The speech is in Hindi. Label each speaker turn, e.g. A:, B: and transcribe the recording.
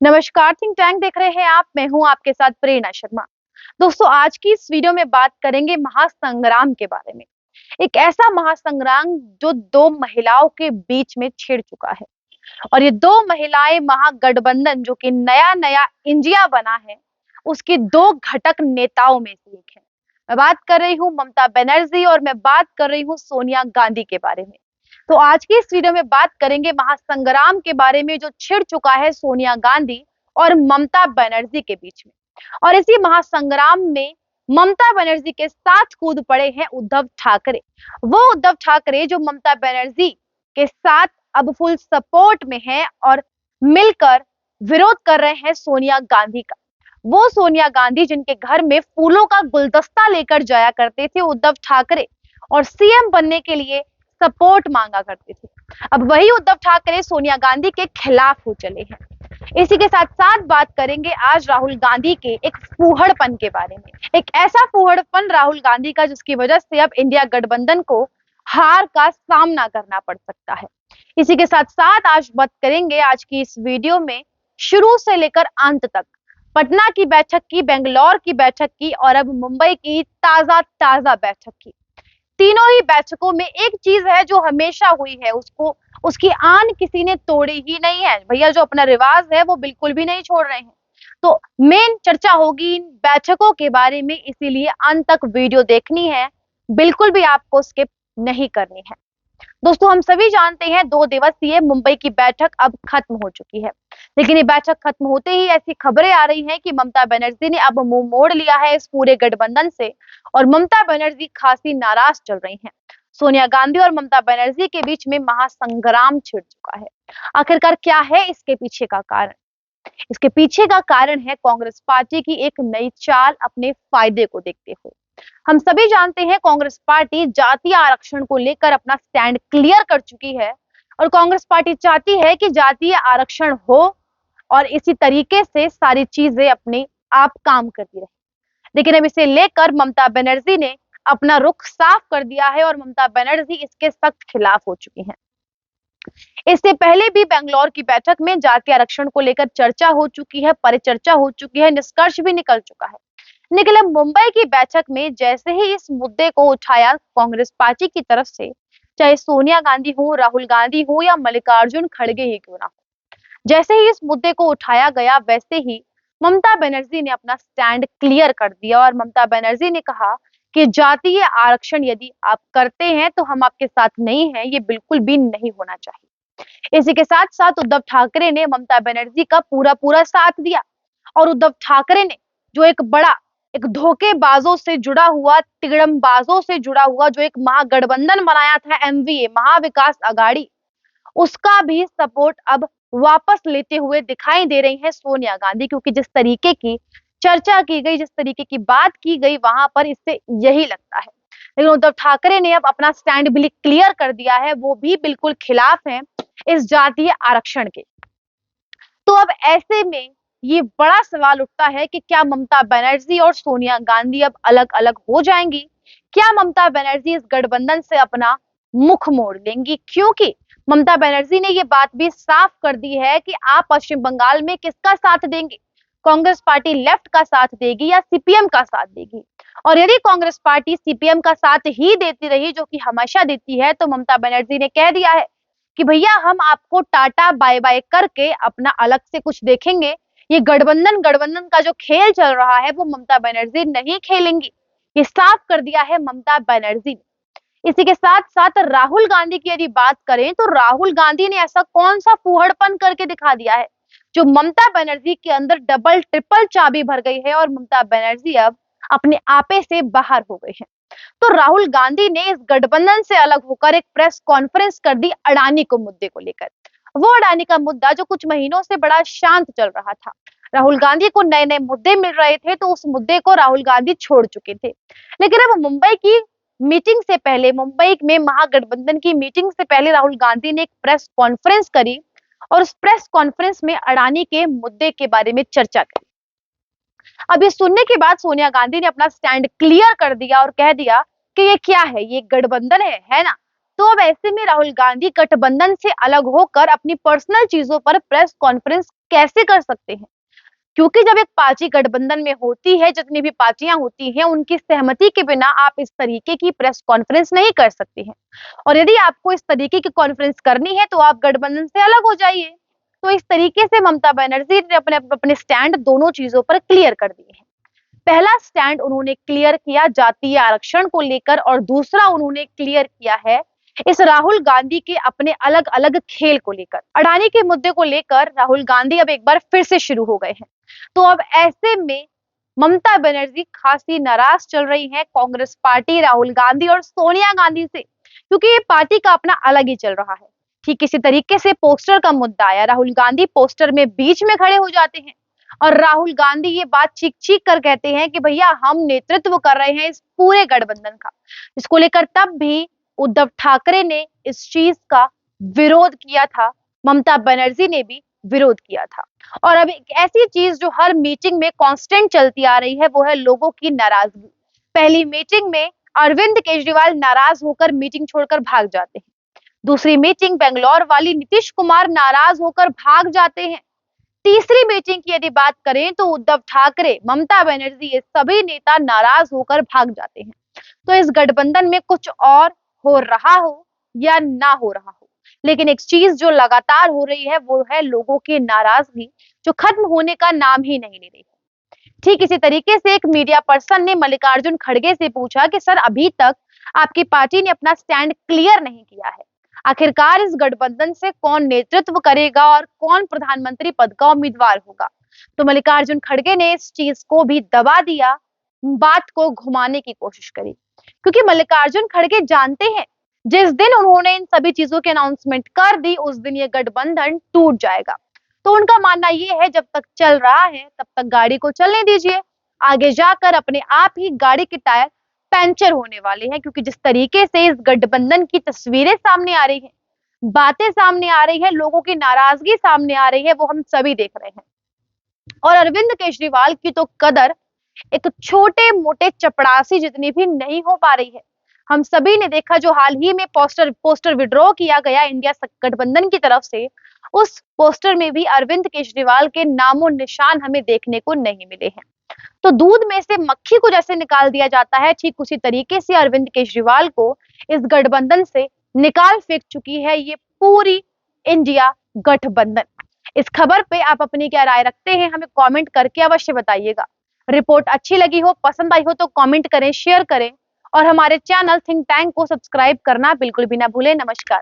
A: नमस्कार, थिंक टैंक देख रहे हैं आप। मैं हूं आपके साथ प्रेरणा शर्मा। दोस्तों, आज की इस वीडियो में बात करेंगे महासंग्राम के बारे में। एक ऐसा महासंग्राम जो दो महिलाओं के बीच में छिड़ चुका है। और ये दो महिलाएं महागठबंधन जो कि नया नया इंडिया बना है, उसकी दो घटक नेताओं में से एक है। मैं बात कर रही हूँ ममता बनर्जी और मैं बात कर रही हूँ सोनिया गांधी के बारे में। तो आज की इस वीडियो में बात करेंगे महासंग्राम के बारे में जो छिड़ चुका है सोनिया गांधी और ममता बनर्जी के बीच में। और इसी महासंग्राम में ममता बनर्जी के साथ कूद पड़े हैं उद्धव ठाकरे। वो उद्धव ठाकरे जो ममता बनर्जी के साथ अब फुल सपोर्ट में हैं और मिलकर विरोध कर रहे हैं सोनिया गांधी का। वो सोनिया गांधी जिनके घर में फूलों का गुलदस्ता लेकर जाया करते थे उद्धव ठाकरे और सीएम बनने के लिए सपोर्ट मांगा करते थे, अब वही उद्धव ठाकरे सोनिया गांधी के खिलाफ हो चले हैं। इसी के साथ साथ बात करेंगे आज राहुल गांधी के एक फूहड़पन के बारे में। एक ऐसा फूहड़पन राहुल गांधी का जिसकी वजह से अब इंडिया गठबंधन को हार का सामना करना पड़ सकता है। इसी के साथ साथ आज बात करेंगे आज की इस वीडियो में शुरू से लेकर अंत तक पटना की बैठक की, बेंगलौर की बैठक की और अब मुंबई की ताजा ताजा बैठक की। तीनों ही बैठकों में एक चीज है जो हमेशा हुई है, उसको उसकी आन किसी ने तोड़ी ही नहीं है। भैया जो अपना रिवाज है वो बिल्कुल भी नहीं छोड़ रहे हैं। तो मेन चर्चा होगी इन बैठकों के बारे में, इसीलिए अंत तक वीडियो देखनी है, बिल्कुल भी आपको स्किप नहीं करनी है। दोस्तों, हम सभी जानते हैं 2 दिवसीय मुंबई की बैठक अब खत्म हो चुकी है, लेकिन ये बैठक खत्म होते ही ऐसी खबरें आ रही हैं कि ममता बनर्जी ने अब मुंह मोड़ लिया है इस पूरे गठबंधन से और ममता बनर्जी खासी नाराज चल रही हैं। सोनिया गांधी और ममता बनर्जी के बीच में महासंग्राम छिड़ चुका है। आखिरकार क्या है इसके पीछे का कारण? इसके पीछे का कारण है कांग्रेस पार्टी की एक नई चाल अपने फायदे को देखते हुए। हम सभी जानते हैं कांग्रेस पार्टी जातीय आरक्षण को लेकर अपना स्टैंड क्लियर कर चुकी है और कांग्रेस पार्टी चाहती है कि जातीय आरक्षण हो और इसी तरीके से सारी चीजें अपने आप काम करती रहे। लेकिन अब इसे लेकर ममता बनर्जी ने अपना रुख साफ कर दिया है और ममता बनर्जी इसके सख्त खिलाफ हो चुकी हैं। इससे पहले भी बेंगलौर की बैठक में जातीय आरक्षण को लेकर चर्चा हो चुकी है, परिचर्चा हो चुकी है, निष्कर्ष भी निकल चुका है। लेकिन मुंबई की बैठक में जैसे ही इस मुद्दे को उठाया कांग्रेस पार्टी की तरफ से, चाहे सोनिया गांधी हो, राहुल गांधी हो या मल्लिकार्जुन खड़गे ही क्यों ना हो, जैसे ही इस मुद्दे को उठाया गया वैसे ही ममता बनर्जी ने अपना स्टैंड क्लियर कर दिया और ममता बनर्जी ने कहा कि जातीय आरक्षण यदि आप करते हैं तो हम आपके साथ नहीं हैं, ये बिल्कुल भी नहीं होना चाहिए। इसी के साथ साथ उद्धव ठाकरे ने ममता बनर्जी का पूरा पूरा साथ दिया और उद्धव ठाकरे ने जो एक धोखेबाजों से जुड़ा हुआ, तिगड़मबाजों से जुड़ा हुआ जो एक महागठबंधन बनाया था, एमवीए महाविकास अघाड़ी, उसका भी सपोर्ट अब वापस लेते हुए दिखाई दे रही है सोनिया गांधी, क्योंकि जिस तरीके की चर्चा की गई, जिस तरीके की बात की गई, वहां पर इससे यही लगता है। लेकिन उद्धव ठाकरे ने अब अपना स्टैंड भी क्लियर कर दिया है, वो भी बिल्कुल खिलाफ है इस जातीय आरक्षण के। तो अब ऐसे में ये बड़ा सवाल उठता है कि क्या ममता बनर्जी और सोनिया गांधी अब अलग अलग हो जाएंगी? क्या ममता बनर्जी इस गठबंधन से अपना मुख मोड़ लेंगी? क्योंकि ममता बनर्जी ने ये बात भी साफ कर दी है कि आप पश्चिम बंगाल में किसका साथ देंगे, कांग्रेस पार्टी लेफ्ट का साथ देगी या सीपीएम का साथ देगी। और यदि कांग्रेस पार्टी सीपीएम का साथ ही देती रही, जो कि हमेशा देती है, तो ममता बनर्जी ने कह दिया है कि भैया हम आपको टाटा बाय बाय करके अपना अलग से कुछ देखेंगे। ये गठबंधन गठबंधन का जो खेल चल रहा है वो ममता बनर्जी नहीं खेलेंगी, ये साफ कर दिया है ममता बनर्जी ने। इसी के साथ साथ राहुल गांधी की यदि बात करें तो राहुल गांधी ने ऐसा कौन सा फूहड़पन करके दिखा दिया है जो ममता बनर्जी के अंदर डबल ट्रिपल चाबी भर गई है और ममता बनर्जी अब अपने आपे से बाहर हो गई है। तो राहुल गांधी ने इस गठबंधन से अलग होकर एक प्रेस कॉन्फ्रेंस कर दी अडानी को मुद्दे को लेकर। वो अडानी का मुद्दा जो कुछ महीनों से बड़ा शांत चल रहा था, राहुल गांधी को नए नए मुद्दे मिल रहे थे, तो उस मुद्दे को राहुल गांधी छोड़ चुके थे। लेकिन अब मुंबई की मीटिंग से पहले, मुंबई में महागठबंधन की मीटिंग से पहले राहुल गांधी ने एक प्रेस कॉन्फ्रेंस करी और उस प्रेस कॉन्फ्रेंस में अडानी के मुद्दे के बारे में चर्चा करी। अब ये सुनने के बाद सोनिया गांधी ने अपना स्टैंड क्लियर कर दिया और कह दिया कि ये क्या है, ये गठबंधन है ना। तो अब ऐसे में राहुल गांधी गठबंधन से अलग होकर अपनी पर्सनल चीजों पर प्रेस कॉन्फ्रेंस कैसे कर सकते हैं? क्योंकि जब एक पार्टी गठबंधन में होती है, जितनी भी पार्टियां होती हैं, उनकी सहमति के बिना आप इस तरीके की प्रेस कॉन्फ्रेंस नहीं कर सकते हैं। और यदि आपको इस तरीके की कॉन्फ्रेंस करनी है तो आप गठबंधन से अलग हो जाइए। तो इस तरीके से ममता बनर्जी ने अपने अपने स्टैंड दोनों चीजों पर क्लियर कर दिए हैं। पहला स्टैंड उन्होंने क्लियर किया जातीय आरक्षण को लेकर, और दूसरा उन्होंने क्लियर किया है इस राहुल गांधी के अपने अलग अलग खेल को लेकर। अडानी के मुद्दे को लेकर राहुल गांधी अब एक बार फिर से शुरू हो गए हैं। तो अब ऐसे में ममता बनर्जी खासी नाराज चल रही हैं कांग्रेस पार्टी, राहुल गांधी और सोनिया गांधी से, क्योंकि ये पार्टी का अपना अलग ही चल रहा है। ठीक इसी तरीके से पोस्टर का मुद्दा आया, राहुल गांधी पोस्टर में बीच में खड़े हो जाते हैं और राहुल गांधी ये बात चीख चीख कर कहते हैं कि भैया हम नेतृत्व कर रहे हैं इस पूरे गठबंधन का। इसको लेकर तब भी उद्धव ठाकरे ने इस चीज का विरोध किया था, ममता बनर्जी ने भी विरोध किया था। और अब एक ऐसी चीज जो हर मीटिंग में कांस्टेंट चलती आ रही है वो है लोगों की नाराजगी। पहली मीटिंग में अरविंद केजरीवाल नाराज होकर मीटिंग छोड़कर भाग जाते हैं। दूसरी मीटिंग बेंगलोर वाली नीतीश कुमार नाराज होकर भाग जाते हैं। तीसरी मीटिंग की यदि बात करें तो उद्धव ठाकरे, ममता बनर्जी, ये सभी नेता नाराज होकर भाग जाते हैं। तो इस गठबंधन में कुछ और हो रहा हो या ना हो रहा हो, लेकिन एक चीज जो लगातार हो रही है वो है लोगों की नाराजगी, जो खत्म होने का नाम ही नहीं ले रही है। ठीक इसी तरीके से एक मीडिया पर्सन ने मल्लिकार्जुन खड़गे से पूछा कि सर अभी तक आपकी पार्टी ने अपना स्टैंड क्लियर नहीं किया है, आखिरकार इस गठबंधन से कौन नेतृत्व करेगा और कौन प्रधानमंत्री पद का उम्मीदवार होगा। तो मल्लिकार्जुन खड़गे ने इस चीज को भी दबा दिया, बात को घुमाने की कोशिश करी, क्योंकि मल्लिकार्जुन खड़गे जानते हैं जिस दिन उन्होंने इन सभी चीजों की अनाउंसमेंट कर दी उस दिन ये गठबंधन टूट जाएगा। तो उनका मानना ये है जब तक चल रहा है तब तक गाड़ी को चलने दीजिए, आगे जाकर अपने आप ही गाड़ी के टायर पंचर होने वाले हैं। क्योंकि जिस तरीके से इस गठबंधन की तस्वीरें सामने आ रही हैं, बातें सामने आ रही है, लोगों की नाराजगी सामने आ रही है, वो हम सभी देख रहे हैं। और अरविंद केजरीवाल की तो कदर एक छोटे मोटे चपड़ासी जितनी भी नहीं हो पा रही है। हम सभी ने देखा जो हाल ही में पोस्टर विड्रॉ किया गया इंडिया गठबंधन की तरफ से, उस पोस्टर में भी अरविंद केजरीवाल के नामो निशान हमें देखने को नहीं मिले हैं। तो दूध में से मक्खी को जैसे निकाल दिया जाता है, ठीक उसी तरीके से अरविंद केजरीवाल को इस गठबंधन से निकाल फेंक चुकी है ये पूरी इंडिया गठबंधन। इस खबर पे आप अपनी क्या राय रखते हैं, हमें कमेंट करके अवश्य बताइएगा। रिपोर्ट अच्छी लगी हो, पसंद आई हो तो कमेंट करें, शेयर करें और हमारे चैनल थिंक टैंक को सब्सक्राइब करना बिल्कुल भी ना भूलें। नमस्कार।